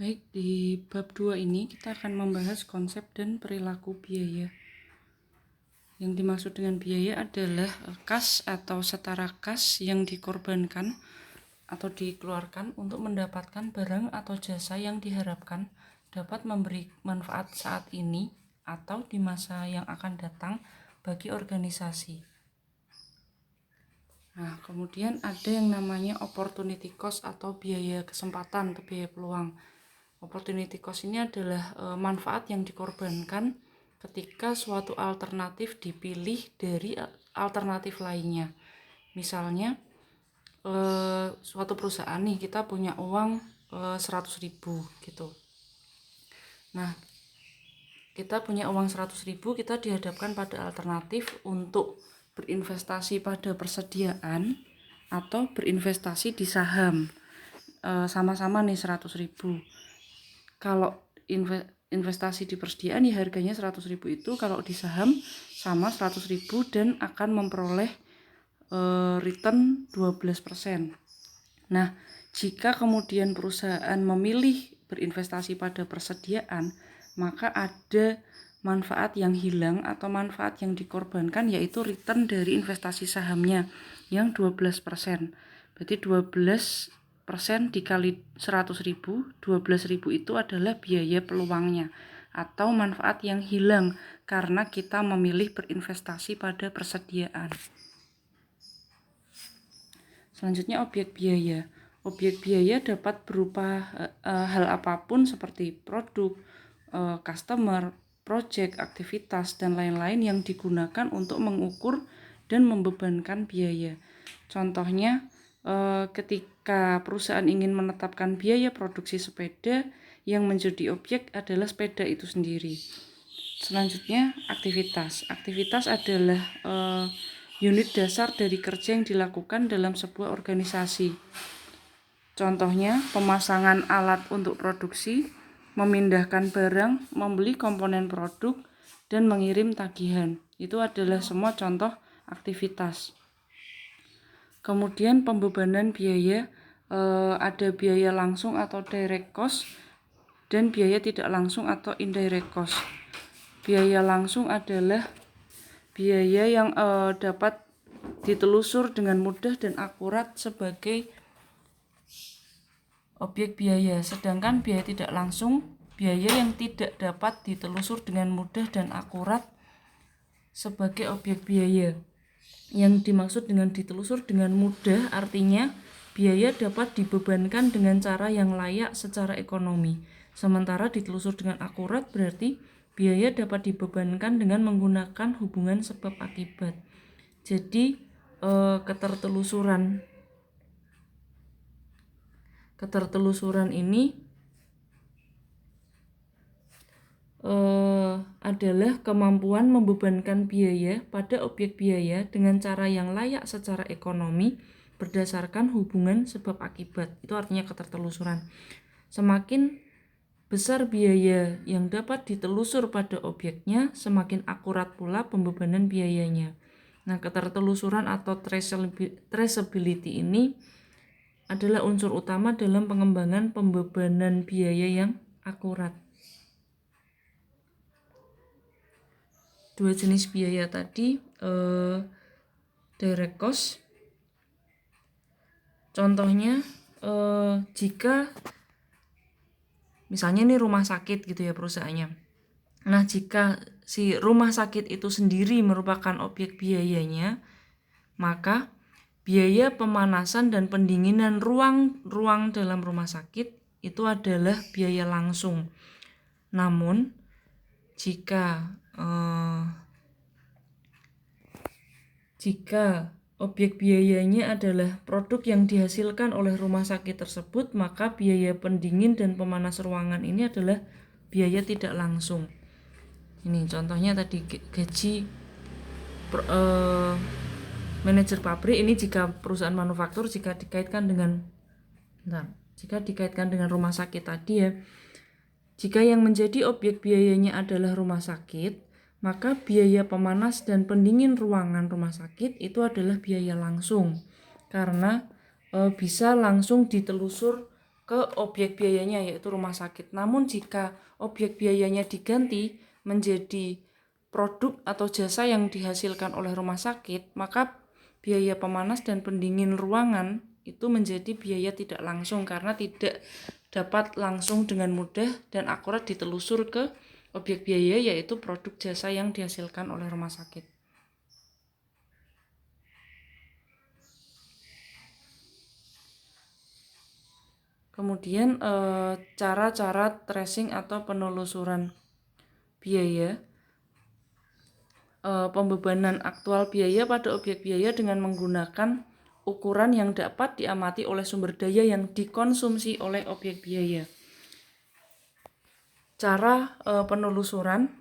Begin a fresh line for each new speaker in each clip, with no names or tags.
Baik, di bab 2 ini kita akan membahas konsep dan perilaku biaya. Yang dimaksud dengan biaya adalah kas atau setara kas yang dikorbankan atau dikeluarkan untuk mendapatkan barang atau jasa yang diharapkan dapat memberi manfaat saat ini atau di masa yang akan datang bagi organisasi. Nah, kemudian ada yang namanya opportunity cost atau biaya kesempatan atau biaya peluang. Opportunity cost ini adalah manfaat yang dikorbankan ketika suatu alternatif dipilih dari alternatif lainnya. Misalnya suatu perusahaan nih, kita punya uang 100.000 gitu. Nah, kita punya uang 100.000, kita dihadapkan pada alternatif untuk berinvestasi pada persediaan atau berinvestasi di saham. Sama-sama nih 100.000. Kalau investasi di persediaan ya harganya 100.000 itu, kalau di saham sama 100.000 dan akan memperoleh return 12%. Nah, jika kemudian perusahaan memilih berinvestasi pada persediaan, maka ada manfaat yang hilang atau manfaat yang dikorbankan, yaitu return dari investasi sahamnya yang 12%. Berarti 12% dikali 100.000, 12.000 itu adalah biaya peluangnya atau manfaat yang hilang karena kita memilih berinvestasi pada persediaan. Selanjutnya objek biaya. Objek biaya dapat berupa hal apapun seperti produk, customer, project, aktivitas, dan lain-lain yang digunakan untuk mengukur dan membebankan biaya. Contohnya, ketika perusahaan ingin menetapkan biaya produksi sepeda, yang menjadi objek adalah sepeda itu sendiri. Selanjutnya, aktivitas. Aktivitas adalah unit dasar dari kerja yang dilakukan dalam sebuah organisasi. Contohnya, pemasangan alat untuk produksi, memindahkan barang, membeli komponen produk, dan mengirim tagihan. Itu adalah semua contoh aktivitas. Kemudian pembebanan biaya, ada biaya langsung atau direct cost, dan biaya tidak langsung atau indirect cost. Biaya langsung adalah biaya yang dapat ditelusur dengan mudah dan akurat sebagai objek biaya, sedangkan biaya tidak langsung, biaya yang tidak dapat ditelusur dengan mudah dan akurat sebagai objek biaya. Yang dimaksud dengan ditelusur dengan mudah artinya biaya dapat dibebankan dengan cara yang layak secara ekonomi. Sementara ditelusur dengan akurat berarti biaya dapat dibebankan dengan menggunakan hubungan sebab akibat. Jadi ketertelusuran ini adalah kemampuan membebankan biaya pada objek biaya dengan cara yang layak secara ekonomi berdasarkan hubungan sebab akibat. Itu artinya ketertelusuran. Semakin besar biaya yang dapat ditelusur pada objeknya, semakin akurat pula pembebanan biayanya. Nah, ketertelusuran atau traceability ini adalah unsur utama dalam pengembangan pembebanan biaya yang akurat. Dua jenis biaya tadi, direct cost. Contohnya, jika misalnya ini rumah sakit gitu ya perusahaannya. Nah, jika si rumah sakit itu sendiri merupakan objek biayanya, maka biaya pemanasan dan pendinginan ruang dalam rumah sakit itu adalah biaya langsung. Namun, jika objek biayanya adalah produk yang dihasilkan oleh rumah sakit tersebut, maka biaya pendingin dan pemanas ruangan ini adalah biaya tidak langsung. Ini contohnya tadi gaji manajer pabrik ini jika perusahaan manufaktur, jika dikaitkan dengan rumah sakit tadi ya. Jika yang menjadi objek biayanya adalah rumah sakit, maka biaya pemanas dan pendingin ruangan rumah sakit itu adalah biaya langsung karena bisa langsung ditelusur ke objek biayanya yaitu rumah sakit. Namun jika objek biayanya diganti menjadi produk atau jasa yang dihasilkan oleh rumah sakit, maka biaya pemanas dan pendingin ruangan itu menjadi biaya tidak langsung karena tidak dapat langsung dengan mudah dan akurat ditelusur ke objek biaya yaitu produk jasa yang dihasilkan oleh rumah sakit. Kemudian cara-cara tracing atau penelusuran biaya, pembebanan aktual biaya pada objek biaya dengan menggunakan ukuran yang dapat diamati oleh sumber daya yang dikonsumsi oleh objek biaya. Cara penelusuran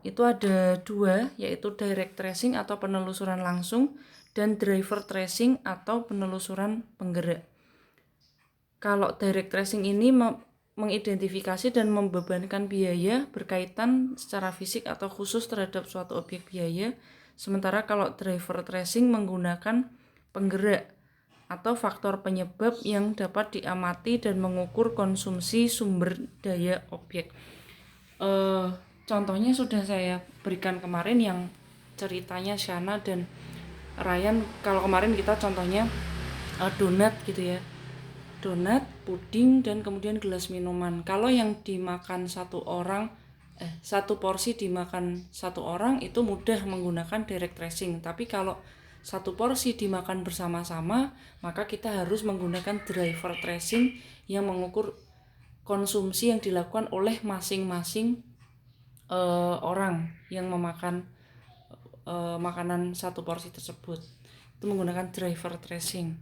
itu ada dua, yaitu direct tracing atau penelusuran langsung dan driver tracing atau penelusuran penggerak. Kalau direct tracing ini mengidentifikasi dan membebankan biaya berkaitan secara fisik atau khusus terhadap suatu objek biaya, sementara kalau driver tracing menggunakan penggerak atau faktor penyebab yang dapat diamati dan mengukur konsumsi sumber daya objek. Contohnya sudah saya berikan kemarin yang ceritanya Shana dan Ryan. Kalau kemarin kita contohnya donat gitu ya, donat, puding, dan kemudian gelas minuman. Kalau yang dimakan satu porsi dimakan satu orang itu mudah menggunakan direct tracing. Tapi kalau satu porsi dimakan bersama-sama, maka kita harus menggunakan driver tracing yang mengukur konsumsi yang dilakukan oleh masing-masing orang yang memakan makanan satu porsi tersebut. Itu menggunakan driver tracing.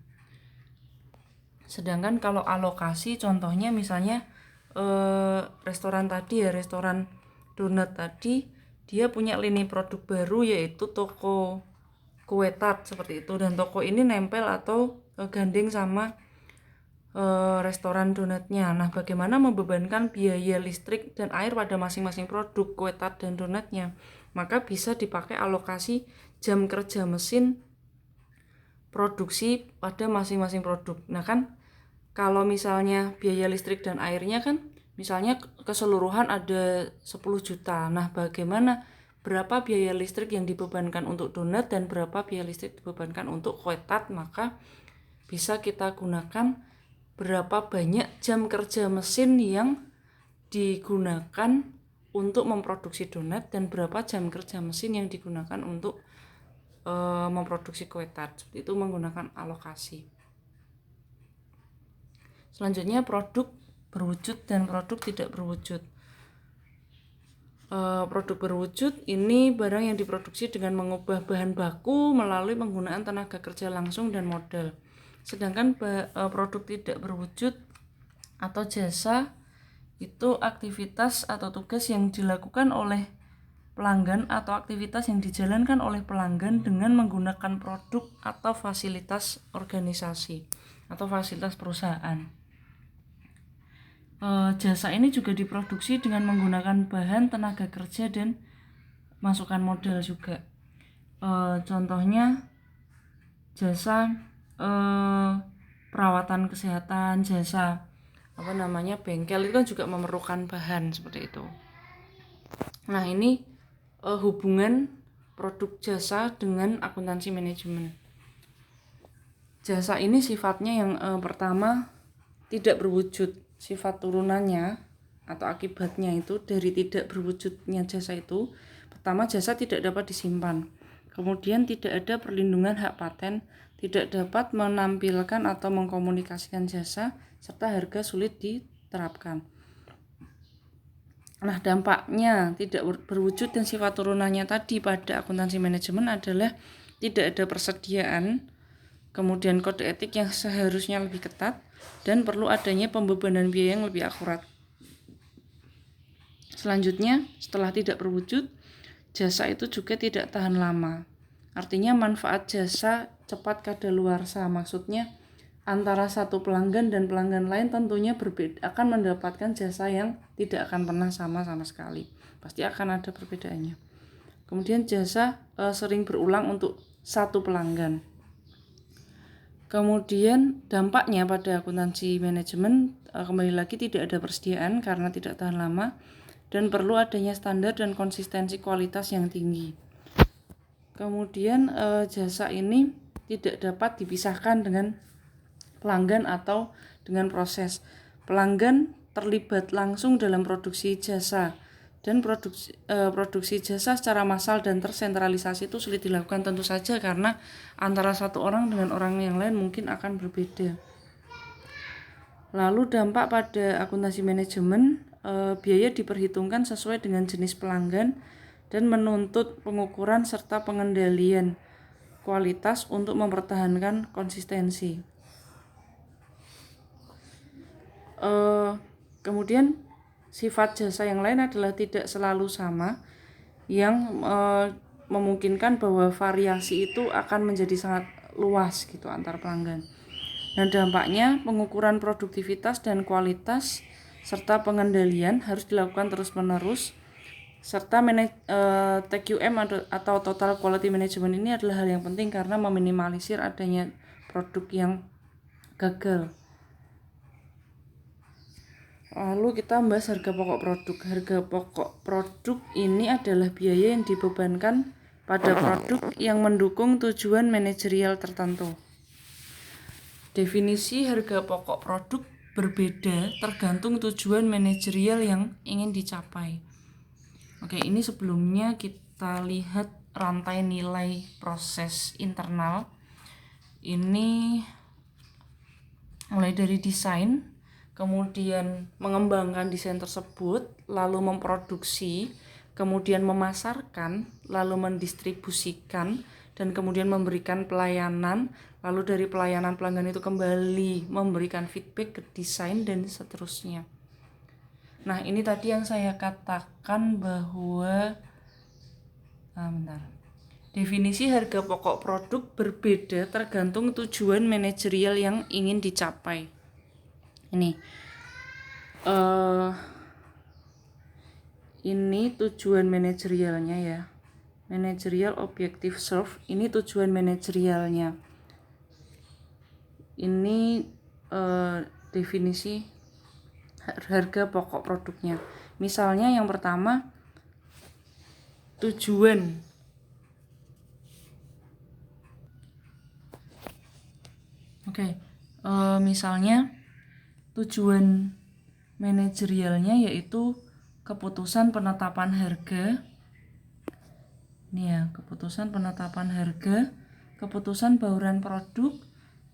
Sedangkan kalau alokasi, contohnya misalnya restoran tadi ya, restoran donat tadi, dia punya lini produk baru yaitu toko kue tart seperti itu, dan toko ini nempel atau gandeng sama restoran donatnya. Nah, bagaimana membebankan biaya listrik dan air pada masing-masing produk kue tart dan donatnya? Maka bisa dipakai alokasi jam kerja mesin produksi pada masing-masing produk. Nah kan, kalau misalnya biaya listrik dan airnya kan misalnya keseluruhan ada 10 juta. Nah, bagaimana berapa biaya listrik yang dibebankan untuk donat dan berapa biaya listrik dibebankan untuk kue tart? Maka bisa kita gunakan berapa banyak jam kerja mesin yang digunakan untuk memproduksi donat dan berapa jam kerja mesin yang digunakan untuk memproduksi kue tart. Itu menggunakan alokasi. Selanjutnya produk berwujud dan produk tidak berwujud. Produk berwujud ini barang yang diproduksi dengan mengubah bahan baku melalui penggunaan tenaga kerja langsung dan modal. Sedangkan produk tidak berwujud atau jasa itu aktivitas atau tugas yang dilakukan oleh pelanggan atau aktivitas yang dijalankan oleh pelanggan dengan menggunakan produk atau fasilitas organisasi atau fasilitas perusahaan. Jasa ini juga diproduksi dengan menggunakan bahan, tenaga kerja, dan masukan modal juga. Contohnya jasa perawatan kesehatan, jasa bengkel itu kan juga memerlukan bahan seperti itu. Nah, ini hubungan produk jasa dengan akuntansi manajemen. Jasa ini sifatnya yang pertama tidak berwujud. Sifat turunannya atau akibatnya itu dari tidak berwujudnya jasa itu, pertama jasa tidak dapat disimpan, kemudian tidak ada perlindungan hak paten, tidak dapat menampilkan atau mengkomunikasikan jasa, serta harga sulit diterapkan. Nah, dampaknya tidak berwujud dan sifat turunannya tadi pada akuntansi manajemen adalah tidak ada persediaan, kemudian kode etik yang seharusnya lebih ketat, dan perlu adanya pembebanan biaya yang lebih akurat. Selanjutnya, setelah tidak berwujud, jasa itu juga tidak tahan lama. Artinya manfaat jasa cepat kadaluarsa. Maksudnya antara satu pelanggan dan pelanggan lain tentunya berbeda, akan mendapatkan jasa yang tidak akan pernah sama sekali. Pasti akan ada perbedaannya. Kemudian jasa sering berulang untuk satu pelanggan. Kemudian dampaknya pada akuntansi manajemen kembali lagi tidak ada persediaan karena tidak tahan lama dan perlu adanya standar dan konsistensi kualitas yang tinggi. Kemudian jasa ini tidak dapat dipisahkan dengan pelanggan atau dengan proses. Pelanggan terlibat langsung dalam produksi jasa dan produksi jasa secara massal dan tersentralisasi itu sulit dilakukan tentu saja karena antara satu orang dengan orang yang lain mungkin akan berbeda. Lalu dampak pada akuntansi manajemen, biaya diperhitungkan sesuai dengan jenis pelanggan dan menuntut pengukuran serta pengendalian kualitas untuk mempertahankan konsistensi. Kemudian sifat jasa yang lain adalah tidak selalu sama, yang memungkinkan bahwa variasi itu akan menjadi sangat luas gitu antar pelanggan. Dan dampaknya pengukuran produktivitas dan kualitas serta pengendalian harus dilakukan terus-menerus, serta TQM atau Total Quality Management ini adalah hal yang penting karena meminimalisir adanya produk yang gagal. Lalu kita membahas harga pokok produk. Harga pokok produk ini adalah biaya yang dibebankan pada produk yang mendukung tujuan manajerial tertentu. Definisi harga pokok produk berbeda tergantung tujuan manajerial yang ingin dicapai. Oke, ini sebelumnya kita lihat rantai nilai proses internal. Ini mulai dari desain, kemudian mengembangkan desain tersebut, lalu memproduksi, kemudian memasarkan, lalu mendistribusikan, dan kemudian memberikan pelayanan, lalu dari pelayanan pelanggan itu kembali memberikan feedback ke desain dan seterusnya. Nah, ini tadi yang saya katakan bahwa definisi harga pokok produk berbeda tergantung tujuan manajerial yang ingin dicapai. Ini tujuan manajerialnya ya. Managerial objective serve, ini tujuan manajerialnya. Ini definisi harga pokok produknya. Misalnya yang pertama, tujuan misalnya tujuan manajerialnya yaitu keputusan penetapan harga. Ini ya, keputusan penetapan harga, keputusan bauran produk,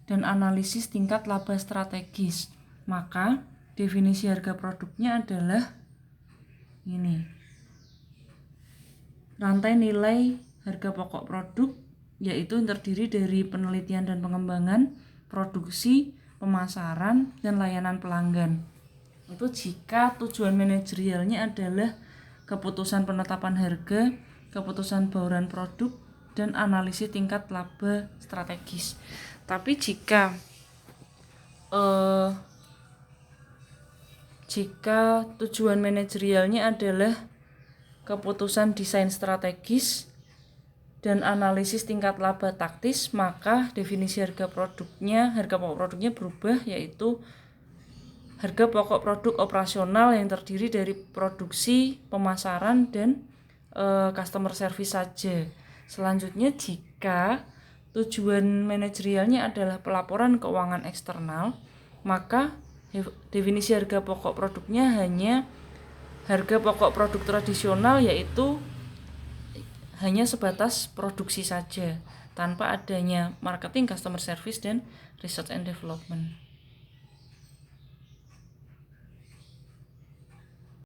dan analisis tingkat laba strategis. Maka definisi harga produknya adalah ini. Rantai nilai harga pokok produk yaitu terdiri dari penelitian dan pengembangan, produksi, pemasaran, dan layanan pelanggan. Itu jika tujuan manajerialnya adalah keputusan penetapan harga, keputusan bauran produk, dan analisis tingkat laba strategis. Tapi jika tujuan manajerialnya adalah keputusan desain strategis dan analisis tingkat laba taktis, maka definisi harga pokok produknya berubah, yaitu harga pokok produk operasional yang terdiri dari produksi, pemasaran, dan customer service saja. Selanjutnya, jika tujuan manajerialnya adalah pelaporan keuangan eksternal, maka definisi harga pokok produknya hanya harga pokok produk tradisional, yaitu hanya sebatas produksi saja tanpa adanya marketing, customer service, dan research and development.